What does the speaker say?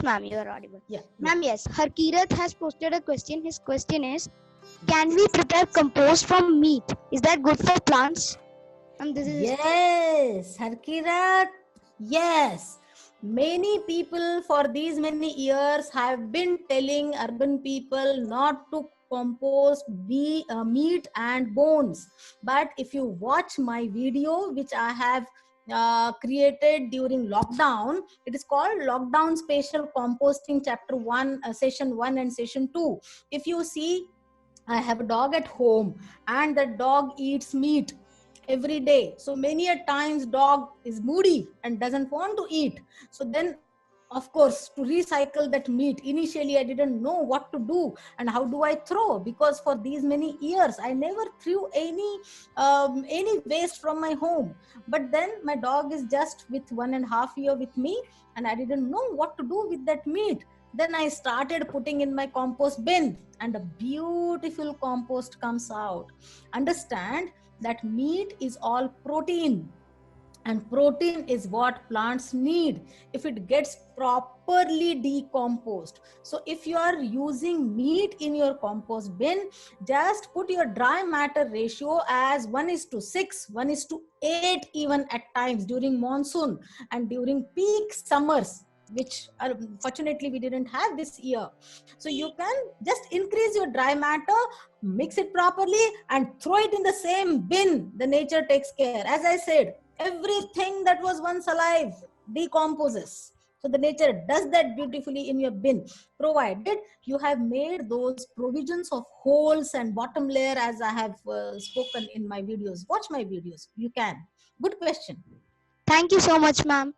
Yes, ma'am, you are audible. Yeah. Ma'am, yes. Harkirat has posted a question. His question is, can we prepare compost from meat? Is that good for plants? And this is Yes, Harkirat. Yes. Many people for these many years have been telling urban people not to compost meat and bones. But if you watch my video, which I have created during lockdown, it is called Lockdown Special Composting Chapter 1, Session 1 and Session 2. If you see, I have a dog at home and the dog eats meat every day. So many a times dog is moody and doesn't want to eat. So then of course to recycle that meat, initially I didn't know what to do and how do I throw, because for these many years I never threw any waste from my home. But then my dog is just with 1.5 years with me and I didn't know what to do with that meat. Then I started putting in my compost bin and a beautiful compost comes out. Understand that meat is all protein, and protein is what plants need if it gets properly decomposed. So if you are using meat in your compost bin, just put your dry matter ratio as 1:6, 1:8 even at times during monsoon and during peak summers, which fortunately we didn't have this year. So you can just increase your dry matter, mix it properly and throw it in the same bin. The nature takes care. As I said, everything that was once alive decomposes. So the nature does that beautifully in your bin, provided you have made those provisions of holes and bottom layer as I have spoken in my videos. Watch my videos. You can. Good question. Thank you so much, ma'am.